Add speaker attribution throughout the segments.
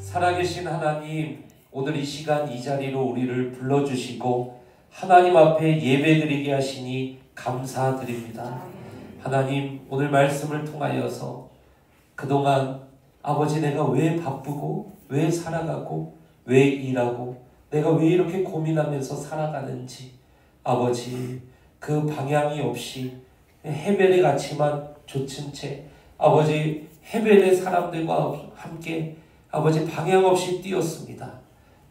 Speaker 1: 살아계신 하나님, 오늘 이 시간 이 자리로 우리를 불러주시고 하나님 앞에 예배드리게 하시니 감사드립니다. 하나님, 오늘 말씀을 통하여서 그동안 아버지 내가 왜 바쁘고 왜 살아가고 왜 일하고 내가 왜 이렇게 고민하면서 살아가는지 아버지 그 방향이 없이 헤벨의 가치만 좇은 채 아버지 헤벨의 사람들과 함께 아버지 방향 없이 뛰었습니다.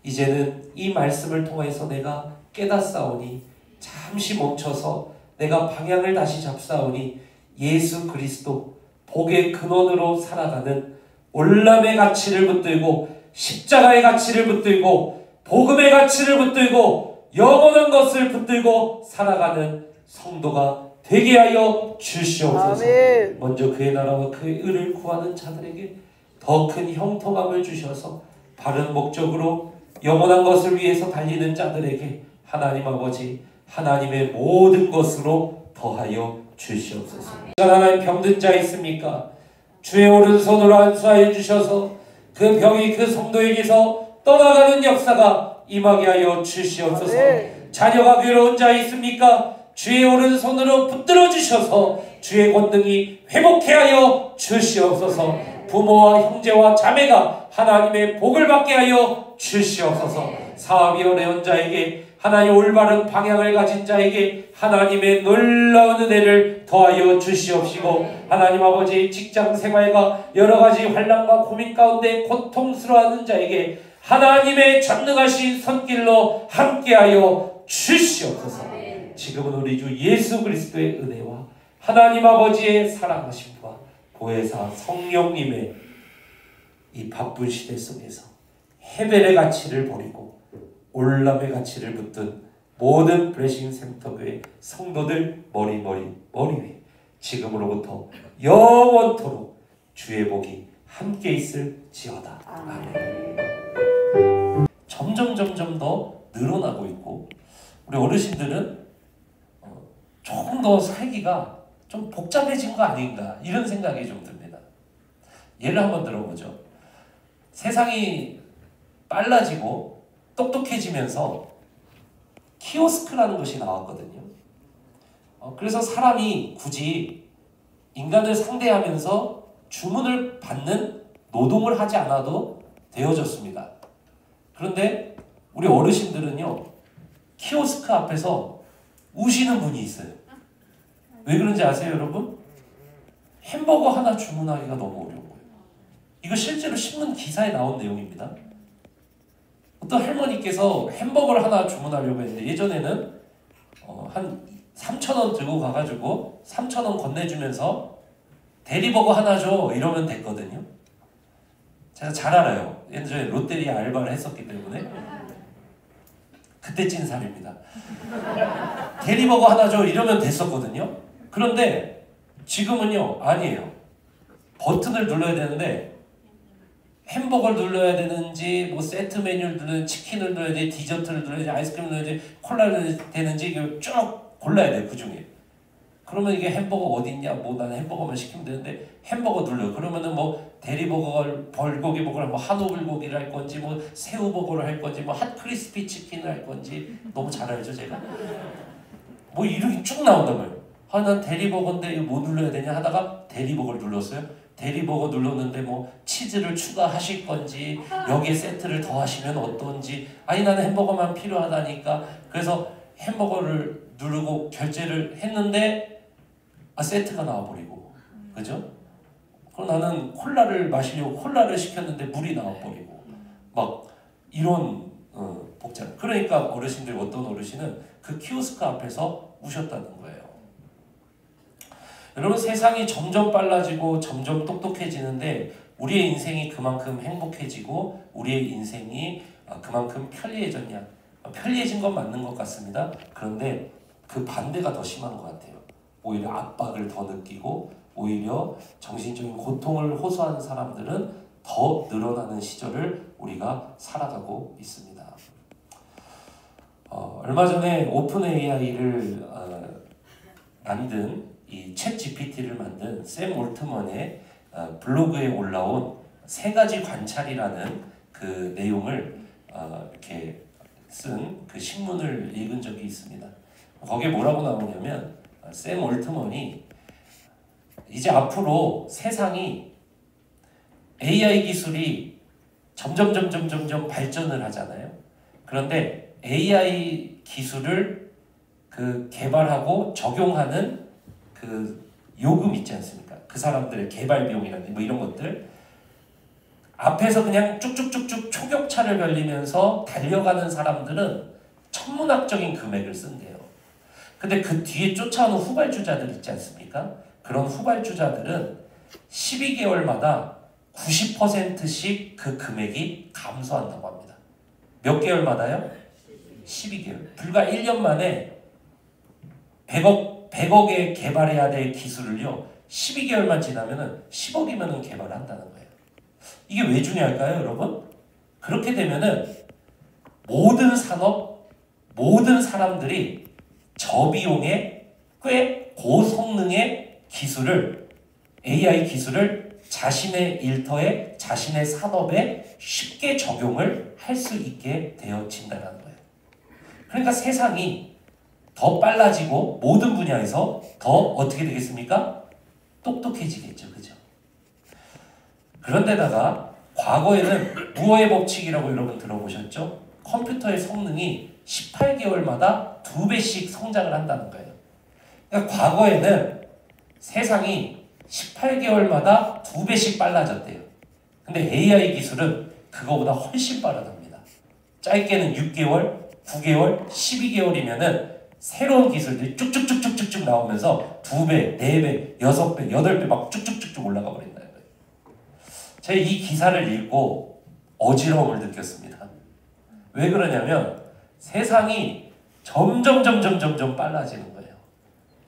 Speaker 1: 이제는 이 말씀을 통해서 내가 깨닫사오니 잠시 멈춰서 내가 방향을 다시 잡사오니 예수 그리스도 복의 근원으로 살아가는 올람의 가치를 붙들고 십자가의 가치를 붙들고 복음의 가치를 붙들고 영원한 것을 붙들고 살아가는 성도가 되게 하여 주시옵소서. 아멘. 먼저 그의 나라와 그의 의를 구하는 자들에게 더 큰 형통함을 주셔서 바른 목적으로 영원한 것을 위해서 달리는 자들에게 하나님 아버지 하나님의 모든 것으로 더하여 주시옵소서. 하나님 병든 자 있습니까? 주의 오른손으로 안수하여 주셔서 그 병이 그 성도에게서 떠나가는 역사가 임하게 하여 주시옵소서. 자녀가 괴로운 자 있습니까? 주의 오른손으로 붙들어 주셔서 주의 권능이 회복케 하여 주시옵소서. 부모와 형제와 자매가 하나님의 복을 받게 하여 주시옵소서. 사업이 어려운 자에게 하나님 올바른 방향을 가진 자에게 하나님의 놀라운 은혜를 더하여 주시옵시고 하나님 아버지 직장생활과 여러가지 환난과 고민 가운데 고통스러워하는 자에게 하나님의 전능하신 손길로 함께하여 주시옵소서. 지금은 우리 주 예수 그리스도의 은혜와 하나님 아버지의 사랑하심과 보혜사 성령님의 이 바쁜 시대 속에서 헤벨의 가치를 버리고 올람의 가치를 붙든 모든 브레싱 센터교회 성도들 머리 위에 지금으로부터 영원토록 주의 복이 함께 있을지어다. 아멘. 점점 더 늘어나고 있고 우리 어르신들은 조금 더 살기가 좀 복잡해진 거 아닌가 이런 생각이 좀 듭니다. 예를 한번 들어보죠. 세상이 빨라지고 똑똑해지면서 키오스크라는 것이 나왔거든요. 그래서 사람이 굳이 인간을 상대하면서 주문을 받는 노동을 하지 않아도 되어졌습니다. 그런데 우리 어르신들은요, 키오스크 앞에서 우시는 분이 있어요. 왜 그런지 아세요, 여러분? 햄버거 하나 주문하기가 너무 어려운 거예요. 이거 실제로 신문 기사에 나온 내용입니다. 어떤 할머니께서 햄버거를 하나 주문하려고 했는데 예전에는 한 3,000원 들고 가가지고 3,000원 건네주면서 대리버거 하나 줘 이러면 됐거든요. 제가 잘 알아요. 예전에 롯데리아 알바를 했었기 때문에 그때 찐 살입니다. 대리버거 하나 줘 이러면 됐었거든요. 그런데 지금은요 아니에요. 버튼을 눌러야 되는데 햄버거를 눌러야 되는지 뭐 세트 메뉴를 눌러야 치킨을 눌러야 돼 디저트를 눌러야 돼 아이스크림을 눌러야 돼 콜라를 되는지 이거 쭉 골라야 돼요. 그 중에. 그러면 이게 햄버거 어디 있냐 뭐 나는 햄버거만 시키면 되는데 햄버거 눌러. 그러면은 뭐 대리버거를 벌고기 버거를 뭐 한우 불고기를 할 건지 뭐 새우버거를 할 건지 뭐 핫 크리스피 치킨을 할 건지 너무 잘 알죠 제가. 뭐 이름이 쭉 나온단 말이에요. 아, 난 대리버거인데 이거 뭐 눌러야 되냐 하다가 대리버거를 눌렀어요. 대리버거 눌렀는데 뭐 치즈를 추가하실 건지 여기에 세트를 더 하시면 어떤지 아니 나는 햄버거만 필요하다니까 그래서 햄버거를 누르고 결제를 했는데 세트가 나와버리고 그죠? 그럼 나는 콜라를 마시려고 콜라를 시켰는데 물이 나와버리고 막 이런 복잡. 그러니까 어르신들 어떤 어르신은 그 키오스크 앞에서 우셨다는 거예요. 여러분 세상이 점점 빨라지고 점점 똑똑해지는데 우리의 인생이 그만큼 행복해지고 우리의 인생이 그만큼 편리해졌냐? 편리해진 건 맞는 것 같습니다. 그런데 그 반대가 더 심한 것 같아요. 오히려 압박을 더 느끼고 오히려 정신적인 고통을 호소하는 사람들은 더 늘어나는 시절을 우리가 살아가고 있습니다. 얼마 전에 오픈 AI를 만든 이 챗 GPT를 만든 샘 올트먼의 블로그에 올라온 3가지 관찰이라는 그 내용을 이렇게 쓴 그 신문을 읽은 적이 있습니다. 거기에 뭐라고 나오냐면 샘 올트먼이 이제 앞으로 세상이 AI 기술이 점점 발전을 하잖아요. 그런데 AI 기술을 그 개발하고 적용하는 그 요금 있지 않습니까? 그 사람들의 개발 비용이라든지 뭐 이런 것들 앞에서 그냥 쭉쭉쭉쭉 초격차를 벌리면서 달려가는 사람들은 천문학적인 금액을 쓴대요. 근데 그 뒤에 쫓아오는 후발주자들 있지 않습니까? 그런 후발주자들은 12개월마다 90%씩 그 금액이 감소한다고 합니다. 몇 개월마다요? 12개월. 불과 1년 만에 100억에 개발해야 될 기술을요, 12개월만 지나면은 10억이면은 개발한다는 거예요. 이게 왜 중요할까요, 여러분? 그렇게 되면은 모든 산업, 모든 사람들이 저비용에 꽤 고성능의 기술을, AI 기술을 자신의 일터에, 자신의 산업에 쉽게 적용을 할 수 있게 되어진다는 거예요. 그러니까 세상이 더 빨라지고 모든 분야에서 더 어떻게 되겠습니까? 똑똑해지겠죠. 그죠? 그런데다가 과거에는 무어의 법칙이라고 여러분 들어보셨죠? 컴퓨터의 성능이 18개월마다 2배씩 성장을 한다는 거예요. 그러니까 과거에는 세상이 18개월마다 2배씩 빨라졌대요. 근데 AI 기술은 그거보다 훨씬 빠르답니다. 짧게는 6개월, 9개월, 12개월이면은 새로운 기술들이 쭉쭉쭉쭉쭉 나오면서 2배, 4배, 6배, 8배 막 쭉쭉쭉쭉 올라가 버린다는 거예요. 제가 이 기사를 읽고 어지러움을 느꼈습니다. 왜 그러냐면 세상이 점점 빨라지는 거예요.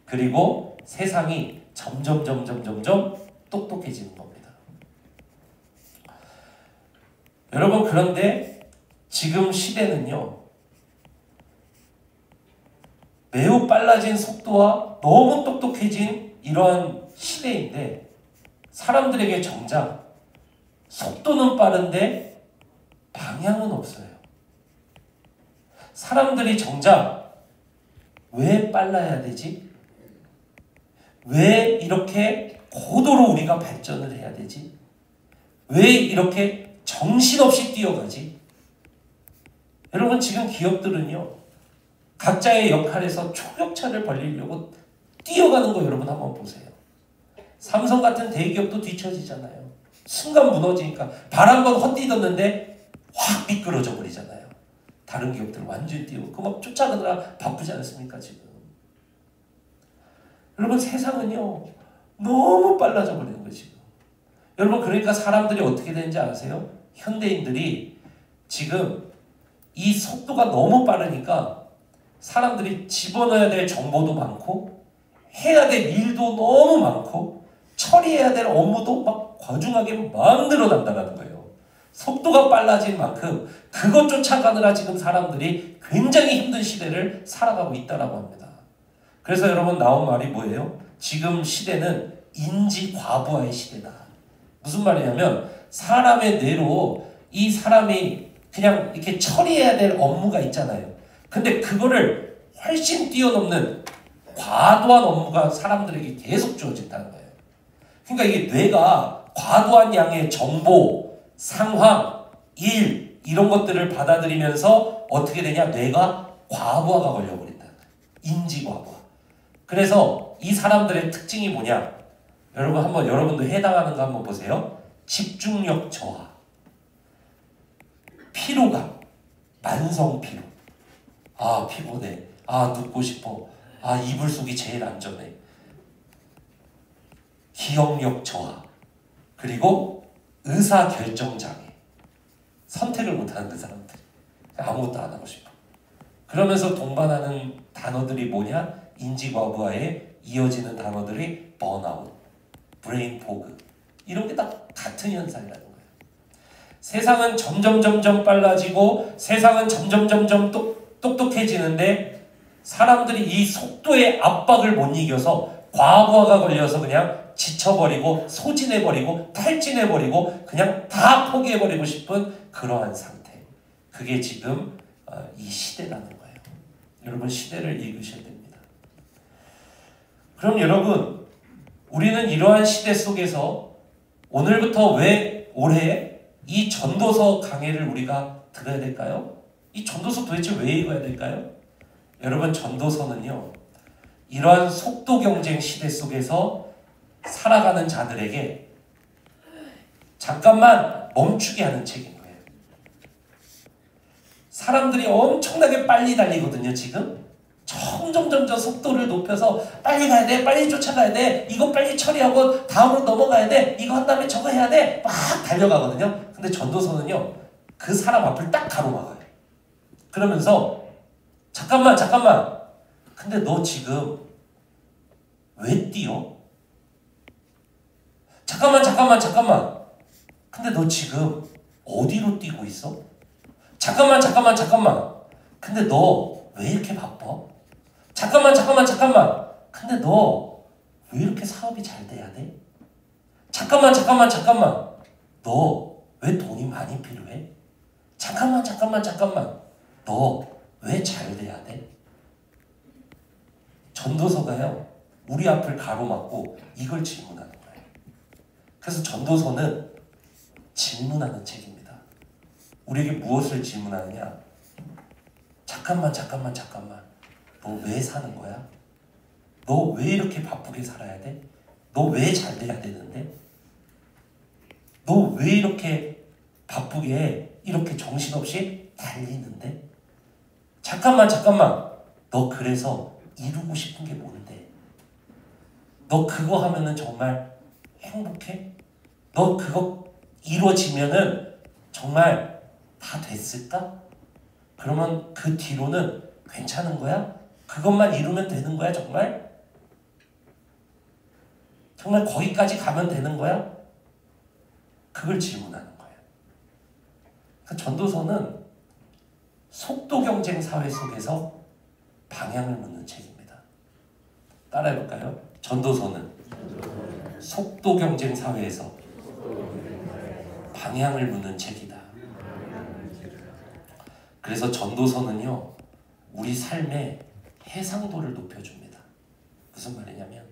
Speaker 1: 그리고 세상이 점점 똑똑해지는 겁니다. 여러분, 그런데 지금 시대는요, 매우 빨라진 속도와 너무 똑똑해진 이러한 시대인데 사람들에게 정작 속도는 빠른데 방향은 없어요. 사람들이 정작 왜 빨라야 되지? 왜 이렇게 고도로 우리가 발전을 해야 되지? 왜 이렇게 정신없이 뛰어가지? 여러분, 지금 기업들은요, 각자의 역할에서 초격차를 벌리려고 뛰어가는 거 여러분 한번 보세요. 삼성 같은 대기업도 뒤처지잖아요. 순간 무너지니까 발 한 번 헛디뎠는데 확 미끄러져 버리잖아요. 다른 기업들 완전히 뛰고 그 막 쫓아가느라 바쁘지 않습니까 지금? 여러분, 세상은요 너무 빨라져 버리는 거예요 지금. 여러분, 그러니까 사람들이 어떻게 되는지 아세요? 현대인들이 지금 이 속도가 너무 빠르니까 사람들이 집어넣어야 될 정보도 많고 해야 될 일도 너무 많고 처리해야 될 업무도 막 과중하게 막 늘어난다는 거예요. 속도가 빨라진 만큼 그것 쫓아가느라 지금 사람들이 굉장히 힘든 시대를 살아가고 있다고 합니다. 그래서 여러분, 나온 말이 뭐예요? 지금 시대는 인지과부하의 시대다. 무슨 말이냐면 사람의 뇌로 이 사람이 그냥 이렇게 처리해야 될 업무가 있잖아요. 근데 그거를 훨씬 뛰어넘는 과도한 업무가 사람들에게 계속 주어진다는 거예요. 그러니까 이게 뇌가 과도한 양의 정보, 상황, 일 이런 것들을 받아들이면서 어떻게 되냐? 뇌가 과부하가 걸려버린다. 인지과부하. 그래서 이 사람들의 특징이 뭐냐? 여러분, 한번 여러분도 해당하는 거 한번 보세요. 집중력 저하, 피로감, 만성 피로. 아, 피곤해. 아, 눕고 싶어. 아, 이불 속이 제일 안전해. 기억력 저하, 그리고 의사결정장애. 선택을 못하는 그 사람들. 아무것도 안 하고 싶어. 그러면서 동반하는 단어들이 뭐냐? 인지과부하에 이어지는 단어들이 번아웃, 브레인 포그. 이런 게 다 같은 현상이라는 거예요. 세상은 점점 빨라지고 세상은 점점 똑똑해지는데 사람들이 이 속도의 압박을 못 이겨서 과부하가 걸려서 그냥 지쳐버리고 소진해버리고 탈진해버리고 그냥 다 포기해버리고 싶은 그러한 상태. 그게 지금 이 시대라는 거예요. 여러분 시대를 읽으셔야 됩니다. 그럼 여러분 우리는 이러한 시대 속에서 오늘부터 왜 올해 이 전도서 강해를 우리가 들어야 될까요? 이 전도서 도대체 왜 읽어야 될까요? 여러분 전도서는요. 이러한 속도 경쟁 시대 속에서 살아가는 자들에게 잠깐만 멈추게 하는 책인 거예요. 사람들이 엄청나게 빨리 달리거든요. 지금 점점 속도를 높여서 빨리 가야 돼, 빨리 쫓아가야 돼, 이거 빨리 처리하고 다음으로 넘어가야 돼, 이거 한 다음에 저거 해야 돼, 막 달려가거든요. 근데 전도서는요 그 사람 앞을 딱 가로막아요. 그러면서 잠깐만 근데 너 지금 왜 뛰어? 잠깐만 근데 너 지금 어디로 뛰고 있어? 잠깐만 근데 너 왜 이렇게 바빠? 잠깐만 근데 너 왜 이렇게 사업이 잘 돼야 돼? 잠깐만 너 왜 돈이 많이 필요해? 잠깐만 너 왜 잘 돼야 돼? 전도서가요 우리 앞을 가로막고 이걸 질문하는 거예요. 그래서 전도서는 질문하는 책입니다. 우리에게 무엇을 질문하느냐? 잠깐만 너 왜 사는 거야? 너 왜 이렇게 바쁘게 살아야 돼? 너 왜 잘 돼야 되는데? 너 왜 이렇게 바쁘게 이렇게 정신없이 달리는데? 잠깐만 너 그래서 이루고 싶은 게 뭔데? 너 그거 하면은 정말 행복해? 너 그거 이루어지면은 정말 다 됐을까? 그러면 그 뒤로는 괜찮은 거야? 그것만 이루면 되는 거야 정말? 정말 거기까지 가면 되는 거야? 그걸 질문하는 거예요. 그러니까 전도서는 속도 경쟁 사회 속에서 방향을 묻는 책입니다. 따라해볼까요? 전도서는 속도 경쟁 사회에서 방향을 묻는 책이다. 그래서 전도서는요 우리 삶의 해상도를 높여줍니다. 무슨 말이냐면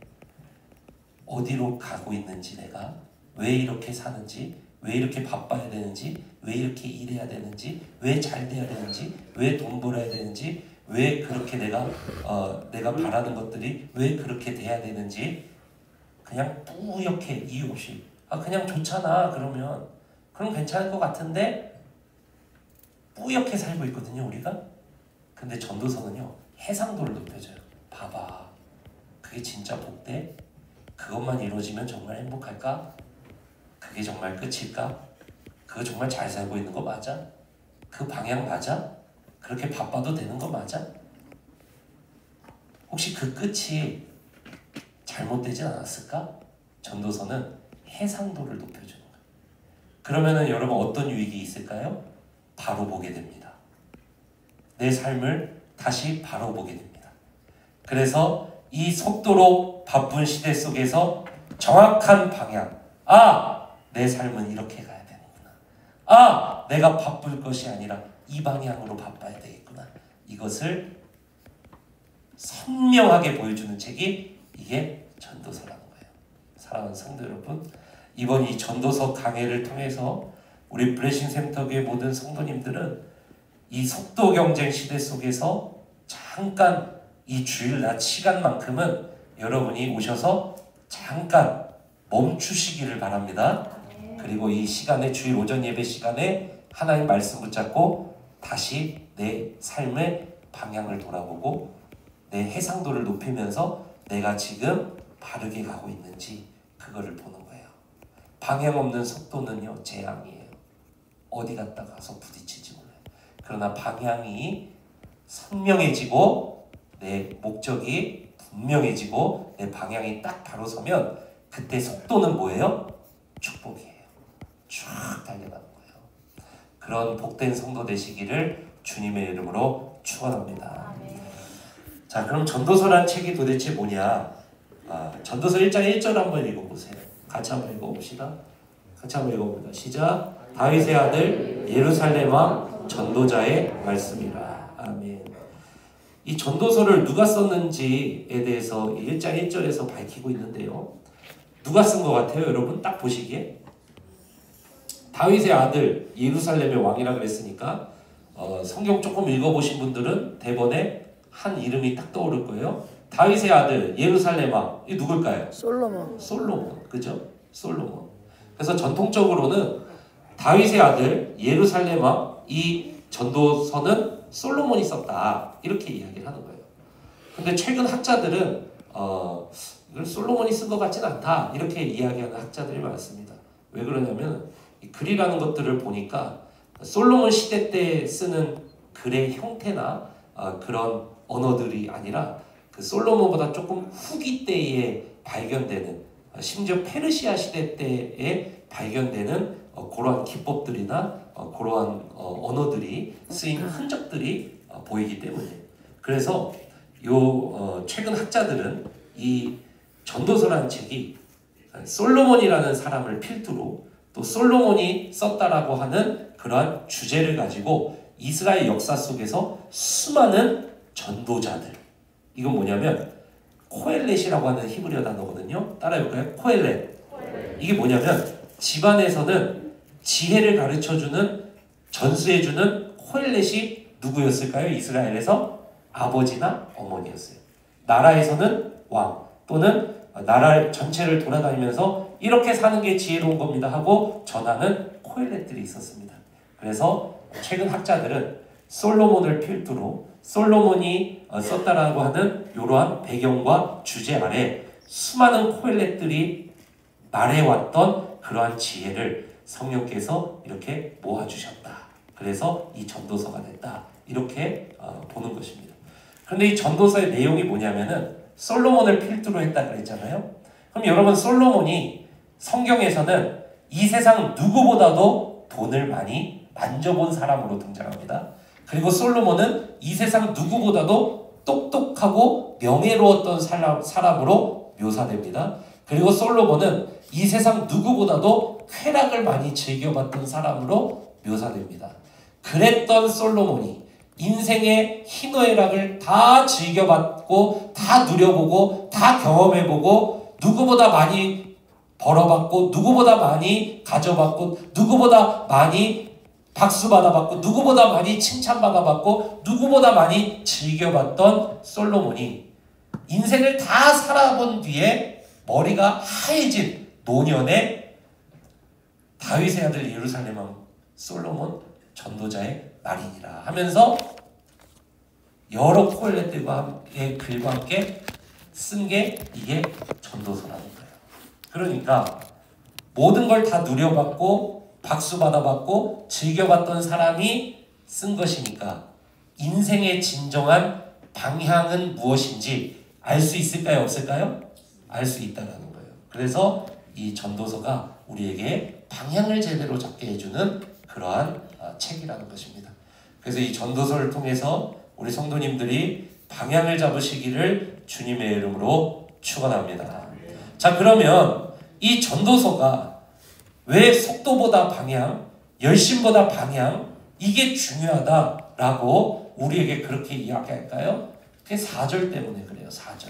Speaker 1: 어디로 가고 있는지, 내가 왜 이렇게 사는지, 왜 이렇게 바빠야 되는지, 왜 이렇게 일해야 되는지, 왜 잘 돼야 되는지, 왜 돈 벌어야 되는지, 왜 그렇게 내가 바라는 것들이 왜 그렇게 돼야 되는지 그냥 뿌옇게 이유 없이 그냥 좋잖아 그러면 그럼 괜찮을 것 같은데 뿌옇게 살고 있거든요 우리가. 근데 전도서는요 해상도를 높여줘요. 봐봐 그게 진짜 복돼? 그것만 이루어지면 정말 행복할까? 그게 정말 끝일까? 그거 정말 잘 살고 있는 거 맞아? 그 방향 맞아? 그렇게 바빠도 되는 거 맞아? 혹시 그 끝이 잘못되진 않았을까? 전도서는 해상도를 높여주는 거예요. 그러면은 여러분 어떤 유익이 있을까요? 바로 보게 됩니다. 내 삶을 다시 바로 보게 됩니다. 그래서 이 속도로 바쁜 시대 속에서 정확한 방향, 내 삶은 이렇게 가야 되는구나. 내가 바쁠 것이 아니라 이 방향으로 바빠야 되겠구나. 이것을 선명하게 보여주는 책이 이게 전도서라는 거예요. 사랑하는 성도 여러분, 이번 이 전도서 강해를 통해서 우리 블레싱 센터교회 모든 성도님들은 이 속도 경쟁 시대 속에서 잠깐 이 주일 낮 시간만큼은 여러분이 오셔서 잠깐 멈추시기를 바랍니다. 그리고 이 시간에 주일 오전 예배 시간에 하나님 말씀 붙잡고 다시 내 삶의 방향을 돌아보고 내 해상도를 높이면서 내가 지금 바르게 가고 있는지 그거를 보는 거예요. 방향 없는 속도는요 재앙이에요. 어디 갔다 가서 부딪힐지 몰라요. 그러나 방향이 선명해지고 내 목적이 분명해지고 내 방향이 딱 바로 서면 그때 속도는 뭐예요? 축복이에요. 쭉 달려가는 거예요. 그런 복된 성도 되시기를 주님의 이름으로 축원합니다. 자, 그럼 전도서란 책이 도대체 뭐냐? 전도서 1장 1절 한번 읽어보세요. 같이 한번 읽어봅시다. 같이 한번 읽어봅니다. 시작. 다윗의 아들 예루살렘 왕 전도자의 말씀이라. 아멘. 이 전도서를 누가 썼는지에 대해서 1장 1절에서 밝히고 있는데요. 누가 쓴 것 같아요? 여러분 딱 보시기에 다윗의 아들 예루살렘의 왕이라 그랬으니까 성경 조금 읽어보신 분들은 대번에 한 이름이 딱 떠오를 거예요. 다윗의 아들 예루살렘 왕, 이 누굴까요? 솔로몬, 그죠? 솔로몬. 그래서 전통적으로는 다윗의 아들 예루살렘 왕, 이 전도서는 솔로몬이 썼다 이렇게 이야기를 하는 거예요. 근데 최근 학자들은 이걸 솔로몬이 쓴 것 같지는 않다 이렇게 이야기하는 학자들이 많습니다. 왜 그러냐면 이 글이라는 것들을 보니까 솔로몬 시대 때 쓰는 글의 형태나 그런 언어들이 아니라 그 솔로몬보다 조금 후기 때에 발견되는 심지어 페르시아 시대 때에 발견되는 그러한 기법들이나 그러한 언어들이 쓰인 흔적들이 보이기 때문에 그래서 최근 학자들은 이 전도서라는 책이 솔로몬이라는 사람을 필두로 또 솔로몬이 썼다라고 하는 그러한 주제를 가지고 이스라엘 역사 속에서 수많은 전도자들 이건 뭐냐면 코엘렛이라고 하는 히브리어 단어거든요. 따라해볼까요? 코엘렛. 이게 뭐냐면 집안에서는 지혜를 가르쳐주는 전수해주는 코엘렛이 누구였을까요? 이스라엘에서 아버지나 어머니였어요. 나라에서는 왕 또는 나라 전체를 돌아다니면서 이렇게 사는 게 지혜로운 겁니다 하고 전하는 코엘렛들이 있었습니다. 그래서 최근 학자들은 솔로몬을 필두로 솔로몬이 썼다라고 하는 이러한 배경과 주제 아래 수많은 코엘렛들이 말해왔던 그러한 지혜를 성령께서 이렇게 모아주셨다. 그래서 이 전도서가 됐다. 이렇게 보는 것입니다. 그런데 이 전도서의 내용이 뭐냐면은 솔로몬을 필두로 했다 그랬잖아요. 그럼 여러분 솔로몬이 성경에서는 이 세상 누구보다도 돈을 많이 만져본 사람으로 등장합니다. 그리고 솔로몬은 이 세상 누구보다도 똑똑하고 명예로웠던 사람으로 묘사됩니다. 그리고 솔로몬은 이 세상 누구보다도 쾌락을 많이 즐겨봤던 사람으로 묘사됩니다. 그랬던 솔로몬이 인생의 희노애락을 다 즐겨봤고 다 누려보고 다 경험해보고 누구보다 많이 벌어봤고 누구보다 많이 가져봤고 누구보다 많이 박수 받아봤고 누구보다 많이 칭찬받아봤고 누구보다 많이 즐겨봤던 솔로몬이 인생을 다 살아본 뒤에 머리가 하얘진 노년의 다윗의 아들 예루살렘 왕 솔로몬 전도자의 말이니라 하면서 여러 코엘렛들과의 글과 함께 쓴 게 이게 전도서라는 거예요. 그러니까 모든 걸 다 누려봤고 박수 받아봤고 즐겨봤던 사람이 쓴 것이니까 인생의 진정한 방향은 무엇인지 알 수 있을까요? 없을까요? 알 수 있다는 거예요. 그래서 이 전도서가 우리에게 방향을 제대로 잡게 해주는 그러한 책이라는 것입니다. 그래서 이 전도서를 통해서 우리 성도님들이 방향을 잡으시기를 주님의 이름으로 축원합니다. 자, 그러면 이 전도서가 왜 속도보다 방향, 열심보다 방향 이게 중요하다라고 우리에게 그렇게 이야기할까요? 그게 4절 때문에 그래요. 4절.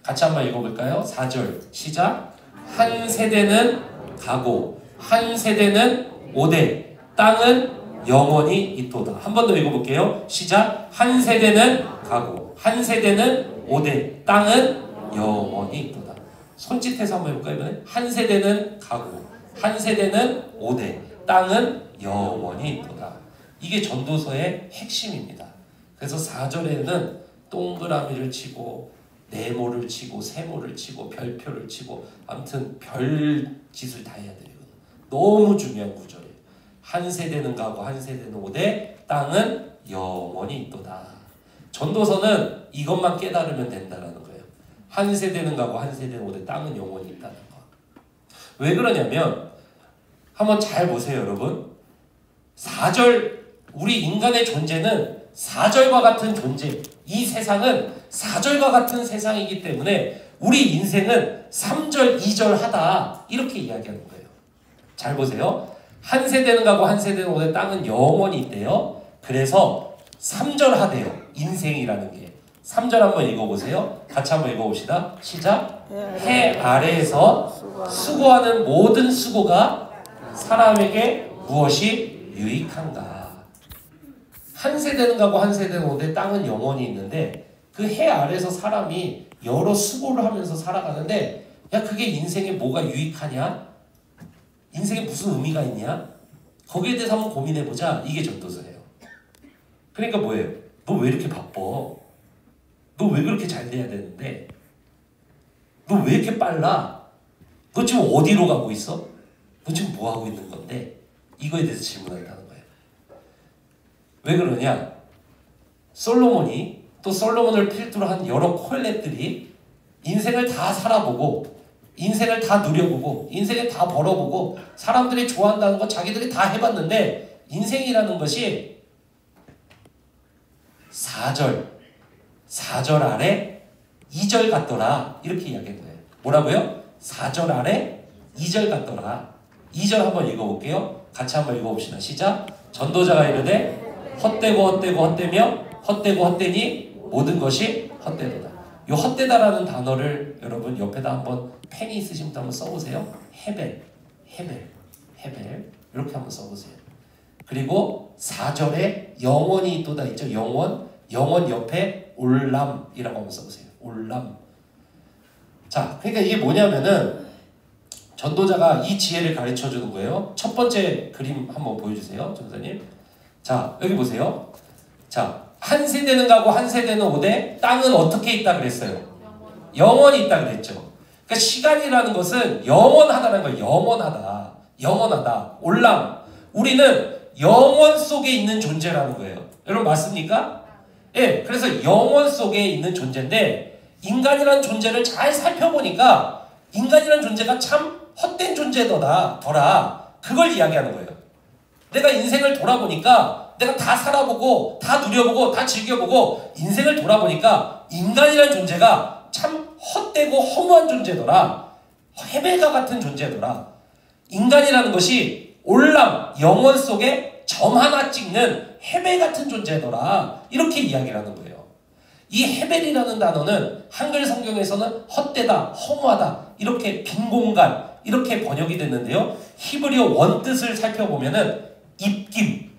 Speaker 1: 같이 한번 읽어볼까요? 4절 시작. 한 세대는 가고 한 세대는 오되 땅은 영원히 있도다. 한 번 더 읽어볼게요. 시작. 한 세대는 가고 한 세대는 오되 땅은 영원히 있도다. 손짓해서 한번 해볼까요? 이번에 한 세대는 가고 한 세대는 오되 땅은 영원히 있도다. 이게 전도서의 핵심입니다. 그래서 4절에는 동그라미를 치고 네모를 치고 세모를 치고 별표를 치고 아무튼 별 짓을 다 해야 되거든요. 너무 중요한 구절이에요. 한 세대는 가고 한 세대는 오되 땅은 영원히 있도다. 전도서는 이것만 깨달으면 된다는 거예요. 한 세대는 가고 한 세대는 오되 땅은 영원히 있다는 거. 왜 그러냐면 한번 잘 보세요, 여러분. 4절 우리 인간의 존재는 4절과 같은 존재. 이 세상은 4절과 같은 세상이기 때문에 우리 인생은 3절, 2절 하다 이렇게 이야기하는 거예요. 잘 보세요. 한 세대는 가고 한 세대는 오되 땅은 영원히 있대요. 그래서 3절 하대요. 인생이라는 게. 3절 한번 읽어보세요. 같이 한번 읽어봅시다. 시작. 해 아래에서 수고하는 모든 수고가 사람에게 무엇이 유익한가. 한 세대는 가고 한 세대는 오되 땅은 영원히 있는데 그 해 아래에서 사람이 여러 수고를 하면서 살아가는데 야 그게 인생에 뭐가 유익하냐? 인생에 무슨 의미가 있냐? 거기에 대해서 한번 고민해보자. 이게 전도서예요. 그러니까 뭐예요? 너 왜 이렇게 바빠? 너 왜 그렇게 잘 돼야 되는데? 너 왜 이렇게 빨라? 너 지금 어디로 가고 있어? 너 지금 뭐 하고 있는 건데? 이거에 대해서 질문한다는 거예요. 왜 그러냐? 솔로몬이 또 솔로몬을 필두로 한 여러 콜렛들이 인생을 다 살아보고 인생을 다 누려보고 인생을 다 벌어보고 사람들이 좋아한다는 거 자기들이 다 해봤는데 인생이라는 것이 4절 아래 2절 같더라 이렇게 이야기한 거예요. 뭐라고요? 4절 아래 2절 같더라. 2절 한번 읽어볼게요. 같이 한번 읽어봅시다. 시작. 전도자가 이르되 헛되고 헛되고 헛되며 헛되고 헛되니 모든 것이 헛되도다. 이 헛되다라는 단어를 여러분 옆에다 한번 펜이 있으시면 한번 써보세요. 헤벨 이렇게 한번 써보세요. 그리고 4절에 영원이 있도다 있죠. 영원 옆에 올람이라고 한번 써보세요. 올람. 자, 그러니까 이게 뭐냐면은 전도자가 이 지혜를 가르쳐 주는 거예요. 첫 번째 그림 한번 보여주세요, 전사님. 자, 여기 보세요. 자, 한 세대는 가고 한 세대는 오되 땅은 어떻게 있다 그랬어요? 영원히 있다 그랬죠. 그러니까 시간이라는 것은 영원하다는 거예요. 영원하다. 올람. 우리는 영원 속에 있는 존재라는 거예요. 여러분 맞습니까? 예, 그래서 영원 속에 있는 존재인데 인간이라는 존재를 잘 살펴보니까 인간이라는 존재가 참 헛된 존재더라. 그걸 이야기하는 거예요. 내가 인생을 돌아보니까 내가 다 살아보고 다 누려보고 다 즐겨보고 인생을 돌아보니까 인간이라는 존재가 참 헛되고 허무한 존재더라. 헤벨과 같은 존재더라. 인간이라는 것이 올람, 영원 속에 점 하나 찍는 헤벨 같은 존재더라. 이렇게 이야기를 하는 거예요. 이 헤벨이라는 단어는 한글 성경에서는 헛되다, 허무하다 이렇게 빈 공간 이렇게 번역이 됐는데요. 히브리어 원뜻을 살펴보면은 입김,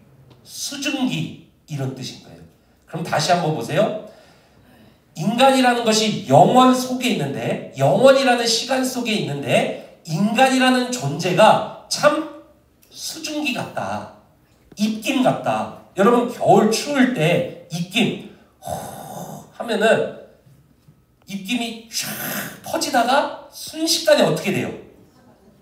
Speaker 1: 수증기 이런 뜻인 거예요. 그럼 다시 한번 보세요. 인간이라는 것이 영원 속에 있는데 영원이라는 시간 속에 있는데 인간이라는 존재가 참 수증기 같다. 입김 같다. 여러분 겨울 추울 때 입김 하면은 입김이 쫙 퍼지다가 순식간에 어떻게 돼요?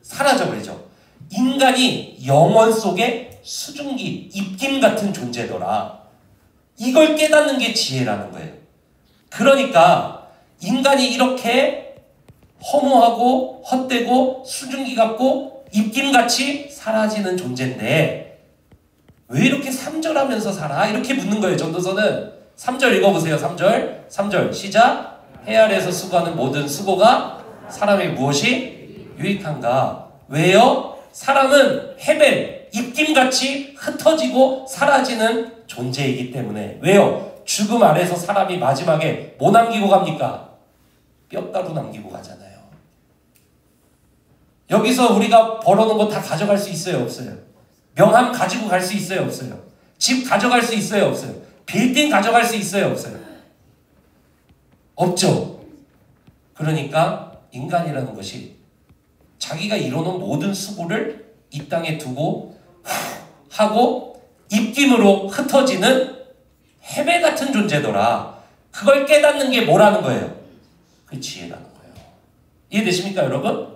Speaker 1: 사라져버리죠. 인간이 영원 속에 수증기, 입김 같은 존재더라. 이걸 깨닫는 게 지혜라는 거예요. 그러니까 인간이 이렇게 허무하고 헛되고 수증기 같고 입김같이 사라지는 존재인데 왜 이렇게 3절 하면서 살아? 이렇게 묻는 거예요. 전도서는 3절 읽어보세요. 3절 시작. 해 아래에서 수고하는 모든 수고가 사람에게 무엇이 유익한가? 왜요? 사람은 헤벨, 입김같이 흩어지고 사라지는 존재이기 때문에. 왜요? 죽음 아래서 사람이 마지막에 뭐 남기고 갑니까? 뼈가루 남기고 가잖아요. 여기서 우리가 벌어놓은 거 다 가져갈 수 있어요? 없어요? 명함 가지고 갈 수 있어요? 없어요? 집 가져갈 수 있어요? 없어요? 빌딩 가져갈 수 있어요? 없어요? 없죠. 그러니까 인간이라는 것이 자기가 이뤄놓은 모든 수고를 이 땅에 두고 하고 입김으로 흩어지는 헤벨 같은 존재더라. 그걸 깨닫는 게 뭐라는 거예요? 그 지혜라는 거예요. 이해되십니까 여러분?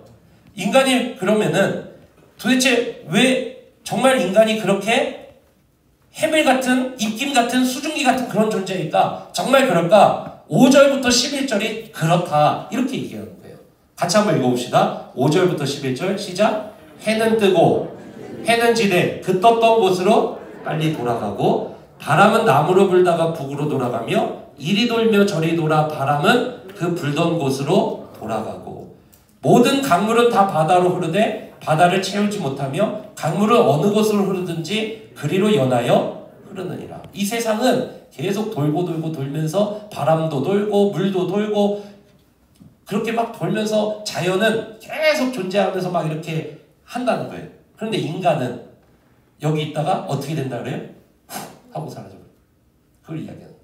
Speaker 1: 인간이 그러면은 도대체 왜 정말 인간이 그렇게 헤벨 같은 입김 같은 수증기 같은 그런 존재일까? 정말 그럴까? 5절부터 11절이 그렇다. 이렇게 얘기하는 거예요. 같이 한번 읽어봅시다. 5절부터 11절 시작. 해는 뜨고 해는 지되 그 떴던 곳으로 빨리 돌아가고 바람은 남으로 불다가 북으로 돌아가며 이리 돌며 저리 돌아 바람은 그 불던 곳으로 돌아가고 모든 강물은 다 바다로 흐르되 바다를 채우지 못하며 강물은 어느 곳으로 흐르든지 그리로 연하여 흐르느니라. 이 세상은 계속 돌고 돌고 돌면서 바람도 돌고 물도 돌고 그렇게 막 돌면서 자연은 계속 존재하면서 막 이렇게 한다는 거예요. 그런데 인간은 여기 있다가 어떻게 된다 그래요? 하고 사라져요. 그걸 이야기하는 거예요.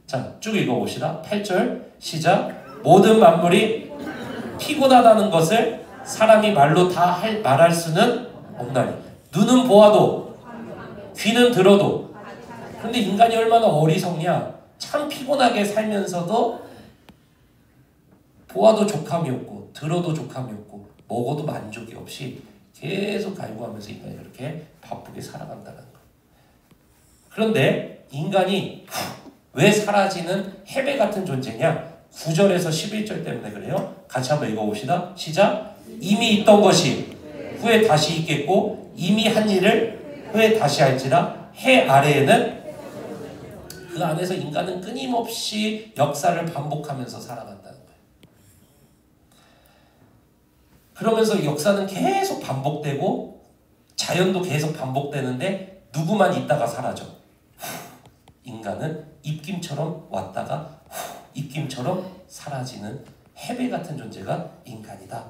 Speaker 1: 자, 쭉 읽어봅시다. 8절 시작. 모든 만물이 피곤하다는 것을 사람이 말로 다 말할 수는 없나니 눈은 보아도 귀는 들어도. 근데 인간이 얼마나 어리석냐. 참 피곤하게 살면서도 보아도 족함이 없고 들어도 족함이 없고 먹어도 만족이 없이 계속 갈구하면서 인간이 그렇게 바쁘게 살아간다는 거예요. 그런데 인간이 왜 사라지는 해배 같은 존재냐? 9절에서 11절 때문에 그래요. 같이 한번 읽어봅시다. 시작. 이미 있던 것이 후에 다시 있겠고 이미 한 일을 후에 다시 할지라. 해 아래에는 그 안에서 인간은 끊임없이 역사를 반복하면서 살아간다는 거예요. 그러면서 역사는 계속 반복되고 자연도 계속 반복되는데 누구만 있다가 사라져. 인간은 입김처럼 왔다가 입김처럼 사라지는 해배 같은 존재가 인간이다.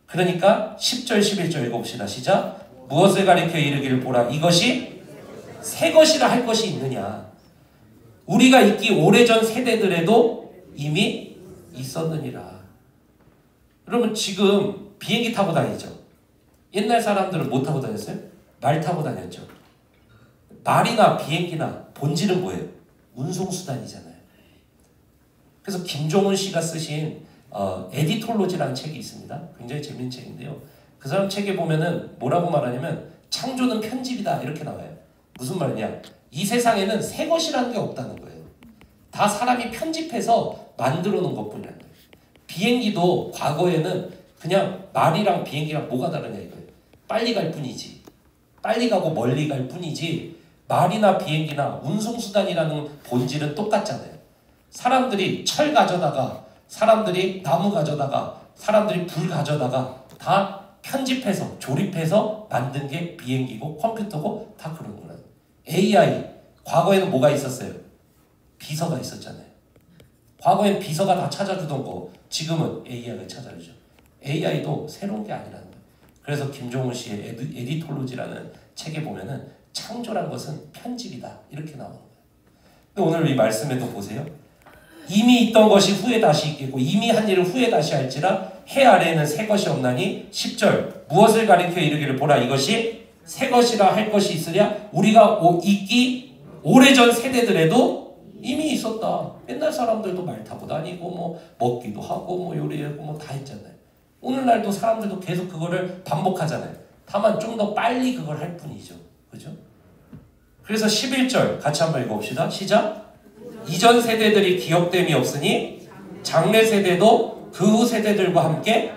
Speaker 1: 그러니까 10절 11절 읽어봅시다. 시작. 무엇을 가리켜 이르기를 보라. 이것이 새 것이라 할 것이 있느냐. 우리가 있기 오래전 세대들에도 이미 있었느니라. 여러분 지금 비행기 타고 다니죠. 옛날 사람들은 뭐 타고 다녔어요? 말 타고 다녔죠. 말이나 비행기나 본질은 뭐예요? 운송수단이잖아요. 그래서 김종훈 씨가 쓰신 에디톨로지라는 책이 있습니다. 굉장히 재밌는 책인데요. 그 사람 책에 보면은 뭐라고 말하냐면 창조는 편집이다 이렇게 나와요. 무슨 말이냐? 이 세상에는 새 것이라는 게 없다는 거예요. 다 사람이 편집해서 만들어 놓은 것뿐이라는 거예요. 비행기도 과거에는 그냥 말이랑 비행기랑 뭐가 다르냐 이거예요. 빨리 갈 뿐이지. 빨리 가고 멀리 갈 뿐이지 말이나 비행기나 운송수단이라는 본질은 똑같잖아요. 사람들이 철 가져다가 사람들이 나무 가져다가 사람들이 불 가져다가 다 편집해서 조립해서 만든 게 비행기고 컴퓨터고 다 그런 거예요. AI 과거에는 뭐가 있었어요? 비서가 있었잖아요. 과거엔 비서가 다 찾아주던 거 지금은 AI가 찾아주죠. AI도 새로운 게 아니라는 거예요. 그래서 김종훈 씨의 에디톨로지라는 책에 보면은 창조란 것은 편집이다 이렇게 나오는 거예요. 근데 오늘 이 말씀에도 보세요. 이미 있던 것이 후에 다시 있겠고 이미 한 일을 후에 다시 할지라. 해 아래에는 새 것이 없나니. 10절 무엇을 가리켜 이르기를 보라. 이것이 새 것이라 할 것이 있으랴. 우리가 있기 오래전 세대들에도 이미 있었다. 옛날 사람들도 말 타고 다니고 뭐 먹기도 하고 뭐 요리하고 뭐 다 했잖아요. 오늘날도 사람들도 계속 그거를 반복하잖아요. 다만 좀 더 빨리 그걸 할 뿐이죠. 그죠? 그래서 11절 같이 한번 읽어봅시다. 시작. 이전 세대들이 기억됨이 없으니 장래 세대도 그 후 세대들과 함께.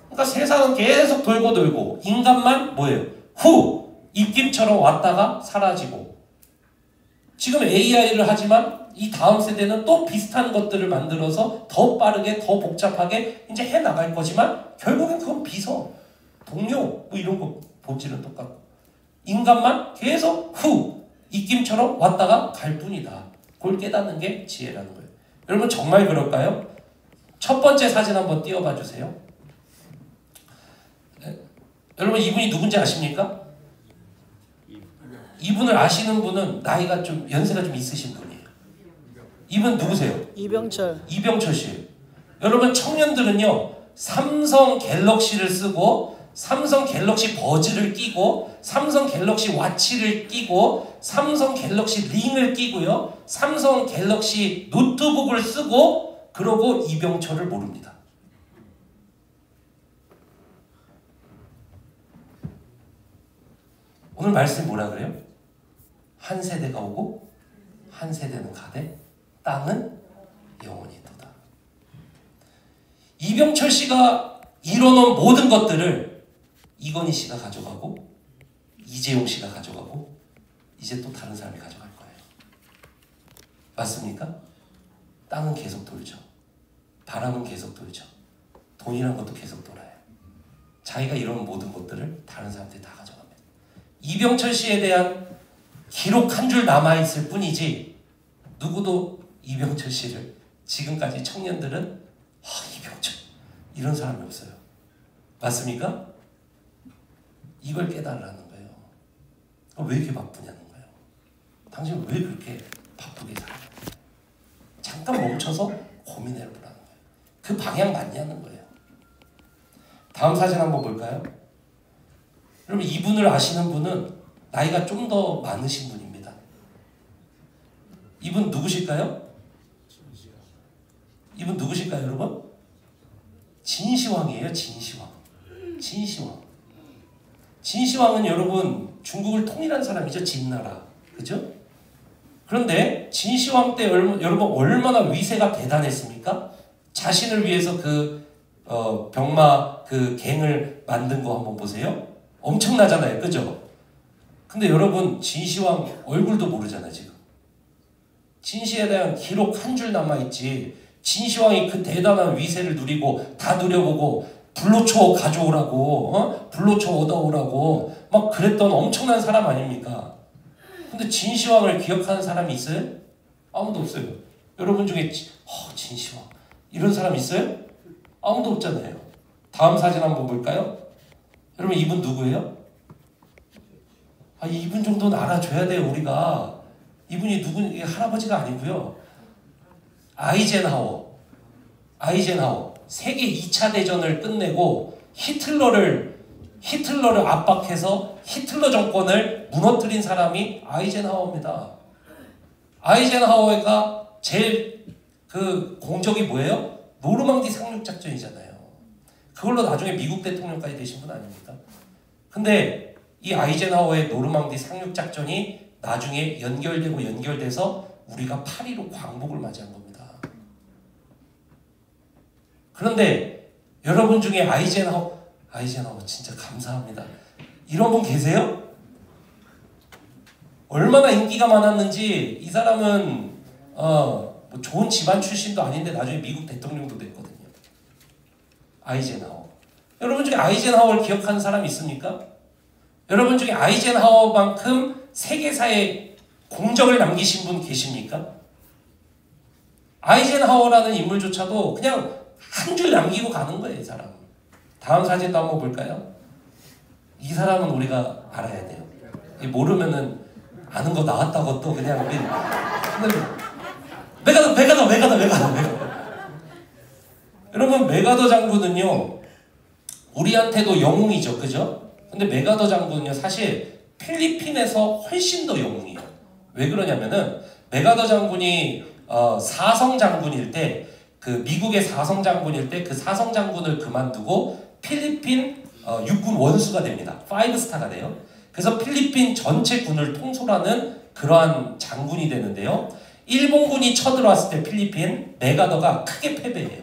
Speaker 1: 그러니까 세상은 계속 돌고 돌고 인간만 뭐예요? 후 입김처럼 왔다가 사라지고. 지금 AI를 하지만 이 다음 세대는 또 비슷한 것들을 만들어서 더 빠르게 더 복잡하게 이제 해나갈 거지만 결국엔 그건 비서, 동료 뭐 이런 거 본질은 똑같고 인간만 계속 후 입김처럼 왔다가 갈 뿐이다. 그걸 깨닫는 게 지혜라는 거예요. 여러분 정말 그럴까요? 첫 번째 사진 한번 띄워봐 주세요. 네. 여러분 이분이 누군지 아십니까? 이분을 아시는 분은 나이가 좀 연세가 좀 있으신 분이에요. 이분 누구세요? 이병철 씨. 여러분 청년들은요 삼성 갤럭시를 쓰고 삼성 갤럭시 버즈를 끼고 삼성 갤럭시 와치를 끼고 삼성 갤럭시 링을 끼고요 삼성 갤럭시 노트북을 쓰고 그러고 이병철을 모릅니다. 오늘 말씀이 뭐라 그래요? 한 세대가 오고 한 세대는 가되 땅은 영원히 있도다. 이병철 씨가 이뤄놓은 모든 것들을 이건희 씨가 가져가고 이재용 씨가 가져가고 이제 또 다른 사람이 가져갈 거예요. 맞습니까? 땅은 계속 돌죠. 바람은 계속 돌죠. 돈이란 것도 계속 돌아요. 자기가 이런 모든 것들을 다른 사람들이 다 가져갑니다. 이병철 씨에 대한 기록 한 줄 남아있을 뿐이지 누구도 이병철 씨를 지금까지 청년들은 이병철 이런 사람이 없어요. 맞습니까? 이걸 깨달으라는 거예요. 왜 이렇게 바쁘냐는 거예요. 당신 왜 그렇게 바쁘게 살아요? 잠깐 멈춰서 고민해보라는 거예요. 그 방향 맞냐는 거예요. 다음 사진 한번 볼까요? 여러분 이분을 아시는 분은 나이가 좀 더 많으신 분입니다. 이분 누구실까요? 이분 누구실까요, 여러분? 진시황이에요, 진시황. 진시황. 진시황은 여러분 중국을 통일한 사람이죠, 진나라. 그죠? 그런데 진시황 때 여러분 얼마나 위세가 대단했습니까? 자신을 위해서 병마 갱을 만든 거 한번 보세요. 엄청나잖아요, 그죠? 근데 여러분 진시황 얼굴도 모르잖아요, 지금. 진시에 대한 기록 한 줄 남아있지. 진시황이 그 대단한 위세를 누리고 다 누려보고 불로초 가져오라고 불로초 얻어오라고 막 그랬던 엄청난 사람 아닙니까? 근데 진시황을 기억하는 사람이 있어요? 아무도 없어요. 여러분 중에 진시황 이런 사람 있어요? 아무도 없잖아요. 다음 사진 한번 볼까요? 여러분 이분 누구예요? 이분 정도는 알아줘야 돼요, 우리가. 이분이 할아버지가 아니고요. 아이젠하워. 세계 2차 대전을 끝내고 히틀러를 압박해서 히틀러 정권을 무너뜨린 사람이 아이젠하워입니다. 아이젠하워가 제일 공적이 뭐예요? 노르망디 상륙작전이잖아요. 그걸로 나중에 미국 대통령까지 되신 분 아닙니까? 근데 이 아이젠하워의 노르망디 상륙작전이 나중에 연결돼서 우리가 8.15 광복을 맞이한 겁니다. 그런데 여러분 중에 아이젠하워 진짜 감사합니다. 이런 분 계세요? 얼마나 인기가 많았는지. 이 사람은 좋은 집안 출신도 아닌데 나중에 미국 대통령도 됐거든요. 아이젠하워. 여러분 중에 아이젠하워를 기억하는 사람 있습니까? 여러분 중에 아이젠하워만큼 세계사에 공적을 남기신 분 계십니까? 아이젠하워라는 인물조차도 그냥 한 줄 남기고 가는 거예요, 이 사람은. 다음 사진도 한번 볼까요? 이 사람은 우리가 알아야 돼요. 모르면은 아는 거 나왔다고 또 그냥 우리 메가더. 여러분 메가더 장군은요 우리한테도 영웅이죠, 그죠? 근데 메가더 장군은요 사실 필리핀에서 훨씬 더 영웅이에요. 왜 그러냐면은 메가더 장군이 사성 장군일 때 미국의 사성 장군일 때 그 사성 장군을 그만두고 필리핀 육군 원수가 됩니다. 5스타가 돼요. 그래서 필리핀 전체 군을 통솔하는 그러한 장군이 되는데요. 일본군이 쳐들어왔을 때 필리핀 메가더가 크게 패배해요.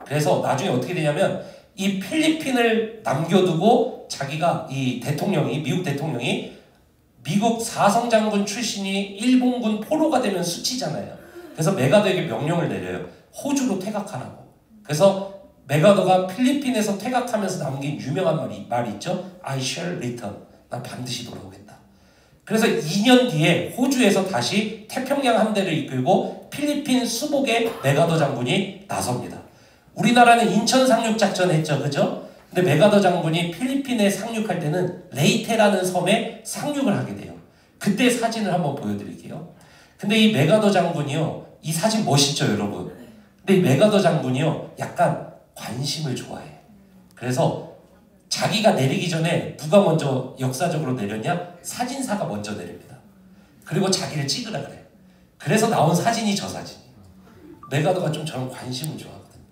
Speaker 1: 그래서 나중에 어떻게 되냐면 이 필리핀을 남겨두고 자기가 미국 대통령이 미국 사성 장군 출신이 일본군 포로가 되면 수치잖아요. 그래서 메가더에게 명령을 내려요. 호주로 퇴각하라고. 그래서 메가더가 필리핀에서 퇴각하면서 남긴 유명한 말이 있죠. I shall return. 난 반드시 돌아오겠다. 그래서 2년 뒤에 호주에서 다시 태평양 함대를 이끌고 필리핀 수복에 메가더 장군이 나섭니다. 우리나라는 인천 상륙작전 했죠, 그죠? 근데 메가더 장군이 필리핀에 상륙할 때는 레이테라는 섬에 상륙을 하게 돼요. 그때 사진을 한번 보여드릴게요. 근데 이 메가더 장군이요, 이 사진 멋있죠, 여러분? 근데 이 메가더 장군이요, 약간 관심을 좋아해. 그래서 자기가 내리기 전에 누가 먼저 역사적으로 내렸냐? 사진사가 먼저 내립니다. 그리고 자기를 찍으라 그래. 그래서 나온 사진이 저 사진이에요. 메가더가 좀 저런 관심을 좋아하거든요.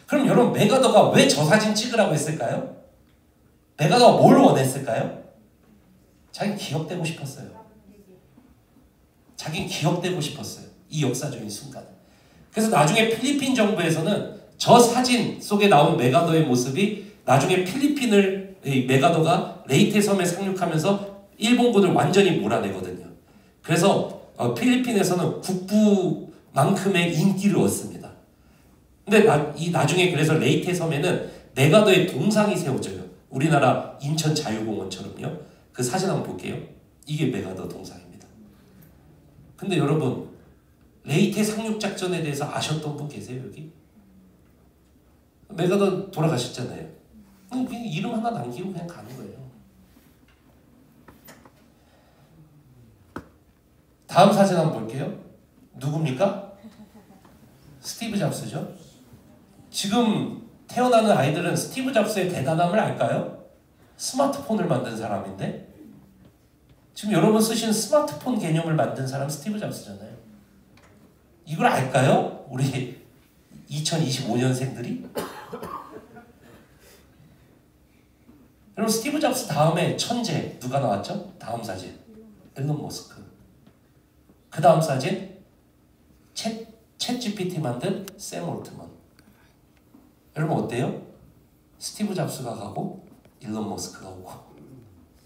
Speaker 1: 그럼 여러분 메가더가 왜 저 사진 찍으라고 했을까요? 메가더가 뭘 원했을까요? 자기는 기억되고 싶었어요. 자기는 기억되고 싶었어요. 이 역사적인 순간. 그래서 나중에 필리핀 정부에서는 저 사진 속에 나온 메가더의 모습이 나중에 필리핀을 메가더가 레이테 섬에 상륙하면서 일본군을 완전히 몰아내거든요. 그래서 필리핀에서는 국부만큼의 인기를 얻습니다. 근데 나중에 그래서 레이테 섬에는 메가더의 동상이 세워져요. 우리나라 인천 자유공원처럼요. 그 사진 한번 볼게요. 이게 메가더 동상입니다. 근데 여러분, 레이테 상륙작전에 대해서 아셨던 분 계세요, 여기? 메가더 돌아가셨잖아요. 그냥 이름 하나 남기고 그냥 가는 거예요. 다음 사진 한번 볼게요. 누굽니까? 스티브 잡스죠. 지금 태어나는 아이들은 스티브 잡스의 대단함을 알까요? 스마트폰을 만든 사람인데, 지금 여러분 쓰시는 스마트폰 개념을 만든 사람 스티브 잡스잖아요. 이걸 알까요? 우리 2025년생들이? 여러분, 스티브 잡스 다음에 천재 누가 나왔죠? 다음 사진 일론 머스크. 그 다음 사진 챗 GPT 만든 샘 올트먼. 여러분 어때요? 스티브 잡스가 가고 일론 머스크가 오고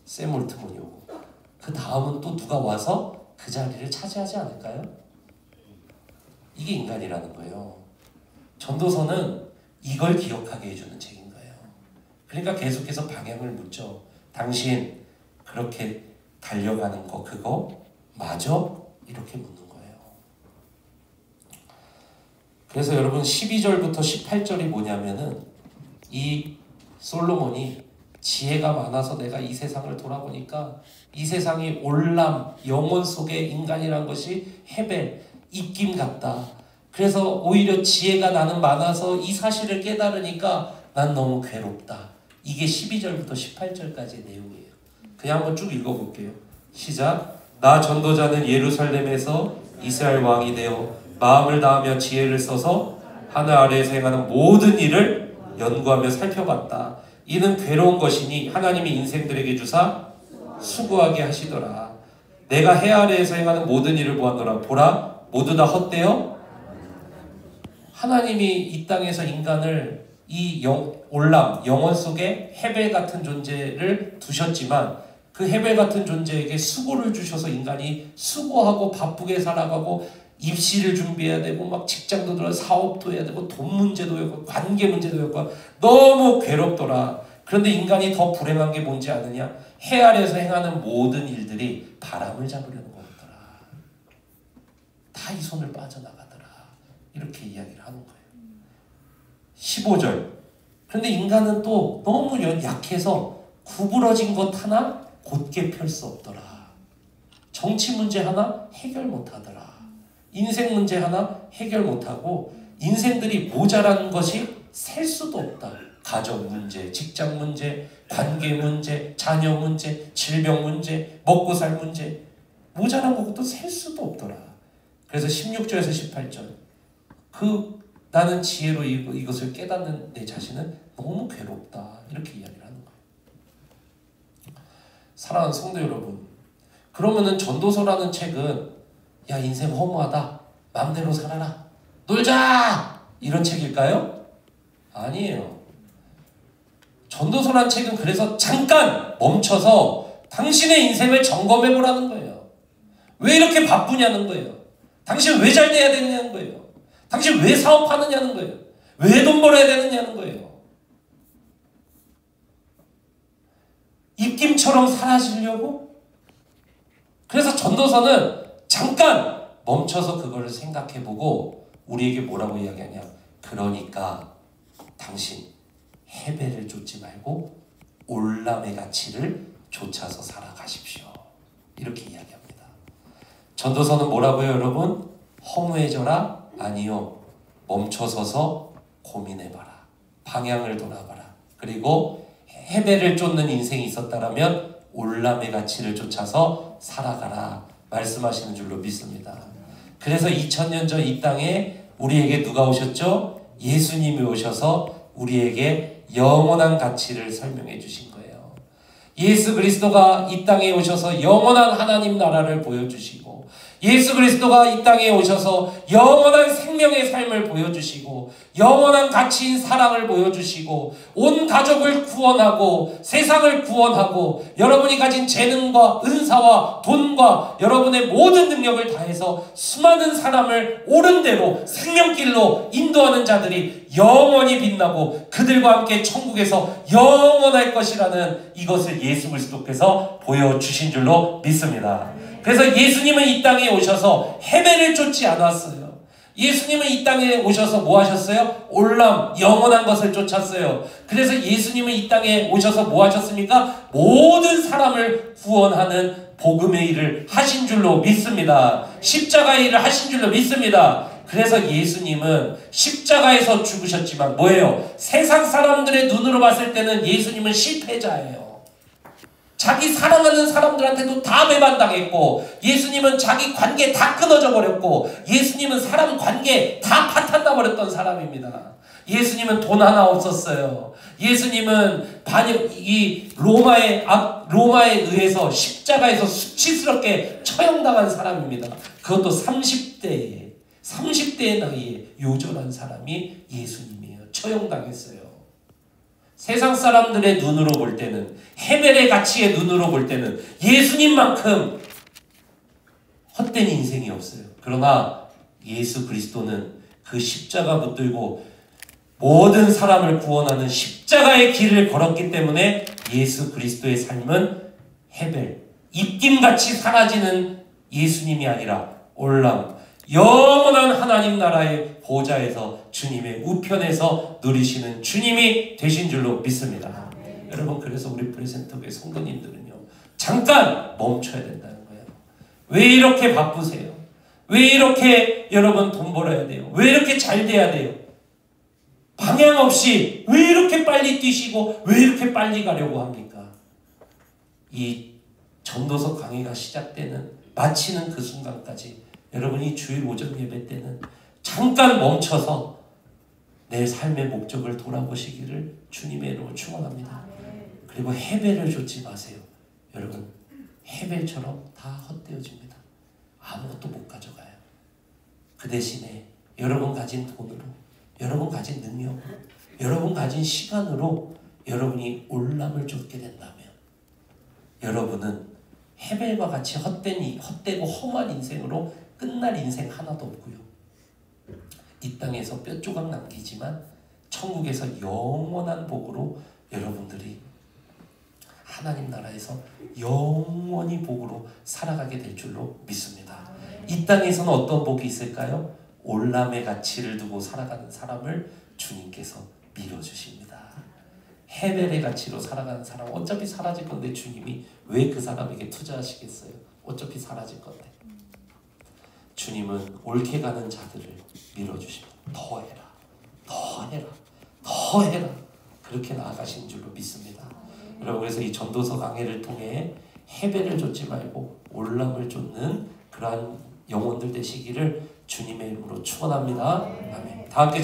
Speaker 1: 샘 올트먼이 오고, 그 다음은 또 누가 와서 그 자리를 차지하지 않을까요? 이게 인간이라는 거예요. 전도서는 이걸 기억하게 해주는 책인 거예요. 그러니까 계속해서 방향을 묻죠. 당신 그렇게 달려가는 거 그거 맞아? 이렇게 묻는 거예요. 그래서 여러분 12절부터 18절이 뭐냐면은, 이 솔로몬이 지혜가 많아서 내가 이 세상을 돌아보니까 이 세상이 올람, 영혼 속의 인간이란 것이 헤벨, 입김 같다. 그래서 오히려 지혜가 나는 많아서 이 사실을 깨달으니까 난 너무 괴롭다. 이게 12절부터 18절까지의 내용이에요. 그냥 한번 쭉 읽어볼게요. 시작. 나 전도자는 예루살렘에서 이스라엘 왕이 되어 마음을 다하며 지혜를 써서 하늘 아래에서 행하는 모든 일을 연구하며 살펴봤다. 이는 괴로운 것이니 하나님이 인생들에게 주사 수고하게 하시더라. 내가 해 아래에서 행하는 모든 일을 보았노라. 보라, 모두 다 헛되어 하나님이 이 땅에서 인간을 이 올람, 영혼 속에 헤벨 같은 존재를 두셨지만 그 헤벨 같은 존재에게 수고를 주셔서 인간이 수고하고 바쁘게 살아가고 입시를 준비해야 되고 막 직장도 들어 사업도 해야 되고 돈 문제도 있고 관계 문제도 있고 너무 괴롭더라. 그런데 인간이 더 불행한 게 뭔지 아느냐? 해 아래에서 행하는 모든 일들이 바람을 잡으려는 거였더라. 다 이 손을 빠져나가더라. 이렇게 이야기를 하는 거예요. 15절. 그런데 인간은 또 너무 약해서 구부러진 것 하나 곧게 펼 수 없더라. 정치 문제 하나 해결 못하더라. 인생 문제 하나 해결 못하고 인생들이 모자란 것이 셀 수도 없다. 가정 문제, 직장 문제, 관계 문제, 자녀 문제, 질병 문제, 먹고 살 문제, 모자란 것도 셀 수도 없더라. 그래서 16절에서 18절 나는 지혜로 이것을 깨닫는 내 자신은 너무 괴롭다. 이렇게 이야기를 하는 거예요. 사랑하는 성도 여러분, 그러면은 전도서라는 책은 야 인생 허무하다, 마음대로 살아라, 놀자, 이런 책일까요? 아니에요. 전도서라는 책은 그래서 잠깐 멈춰서 당신의 인생을 점검해 보라는 거예요. 왜 이렇게 바쁘냐는 거예요. 당신 왜 잘 돼야 되느냐는 거예요. 당신 왜 사업하느냐는 거예요. 왜 돈 벌어야 되느냐는 거예요. 입김처럼 사라지려고? 그래서 전도서는 잠깐 멈춰서 그거를 생각해보고 우리에게 뭐라고 이야기하냐. 그러니까 당신 헤벨을 쫓지 말고 올람의 가치를 쫓아서 살아가십시오. 이렇게 이야기합니다. 전도서는 뭐라고요, 여러분? 허무해져라? 아니요. 멈춰서서 고민해봐라. 방향을 돌아봐라. 그리고 헤벨을 쫓는 인생이 있었다라면 올람의 가치를 쫓아서 살아가라 말씀하시는 줄로 믿습니다. 그래서 2000년 전 이 땅에 우리에게 누가 오셨죠? 예수님이 오셔서 우리에게 영원한 가치를 설명해 주신 거예요. 예수 그리스도가 이 땅에 오셔서 영원한 하나님 나라를 보여주시고 예수 그리스도가 이 땅에 오셔서 영원한 생명의 삶을 보여주시고 영원한 가치인 사랑을 보여주시고 온 가족을 구원하고 세상을 구원하고 여러분이 가진 재능과 은사와 돈과 여러분의 모든 능력을 다해서 수많은 사람을 옳은 대로 생명길로 인도하는 자들이 영원히 빛나고 그들과 함께 천국에서 영원할 것이라는 이것을 예수 그리스도께서 보여주신 줄로 믿습니다. 그래서 예수님은 이 땅에 오셔서 해배를 쫓지 않았어요. 예수님은 이 땅에 오셔서 뭐 하셨어요? 올람, 영원한 것을 쫓았어요. 그래서 예수님은 이 땅에 오셔서 뭐 하셨습니까? 모든 사람을 구원하는 복음의 일을 하신 줄로 믿습니다. 십자가의 일을 하신 줄로 믿습니다. 그래서 예수님은 십자가에서 죽으셨지만 뭐예요? 세상 사람들의 눈으로 봤을 때는 예수님은 실패자예요. 자기 사랑하는 사람들한테도 다 배반당했고 예수님은 자기 관계 다 끊어져 버렸고 예수님은 사람 관계 다 파탄나 버렸던 사람입니다. 예수님은 돈 하나 없었어요. 예수님은 로마에 의해서 십자가에서 수치스럽게 처형당한 사람입니다. 그것도 30대의 나이에 요절한 사람이 예수님이에요. 처형당했어요. 세상 사람들의 눈으로 볼 때는, 헤벨의 가치의 눈으로 볼 때는 예수님만큼 헛된 인생이 없어요. 그러나 예수 그리스도는 그 십자가 붙들고 모든 사람을 구원하는 십자가의 길을 걸었기 때문에 예수 그리스도의 삶은 헤벨, 입김같이 사라지는 예수님이 아니라 올람, 영원한 하나님 나라의 보좌에서 주님의 우편에서 누리시는 주님이 되신 줄로 믿습니다. 여러분, 그래서 우리 프레젠터교회 성도님들은요, 잠깐 멈춰야 된다는 거예요. 왜 이렇게 바쁘세요? 왜 이렇게 여러분 돈 벌어야 돼요? 왜 이렇게 잘 돼야 돼요? 방향 없이 왜 이렇게 빨리 뛰시고 왜 이렇게 빨리 가려고 합니까? 이 전도서 강의가 시작되는, 마치는 그 순간까지 여러분이 주일 오전 예배 때는 잠깐 멈춰서 내 삶의 목적을 돌아보시기를 주님의 이름으로 축원합니다. 그리고 헤벨을 좇지 마세요. 여러분, 헤벨처럼 다 헛되어집니다. 아무것도 못 가져가요. 그 대신에 여러분 가진 돈으로, 여러분 가진 능력으로, 여러분 가진 시간으로 여러분이 올람을 쫓게 된다면 여러분은 헤벨과 같이 헛되고 험한 인생으로 끝날 인생 하나도 없고요. 이 땅에서 뼈 조각 남기지만 천국에서 영원한 복으로 여러분들이 하나님 나라에서 영원히 복으로 살아가게 될 줄로 믿습니다. 이 땅에서는 어떤 복이 있을까요? 올람의 가치를 두고 살아가는 사람을 주님께서 밀어주십니다. 헤벨의 가치로 살아가는 사람, 어차피 사라질 건데 주님이 왜 그 사람에게 투자하시겠어요? 어차피 사라질 건데. 주님은 옳게 가는 자들을 밀어주십니다. 더 해라, 더 해라, 더 해라. 그렇게 나아가신 줄로 믿습니다. 여러분, 그래서 이 전도서 강해를 통해 헤벨을 좇지 말고 올람을 좇는 그러한 영혼들 되시기를 주님의 이름으로 축원합니다. 아멘. 다 함께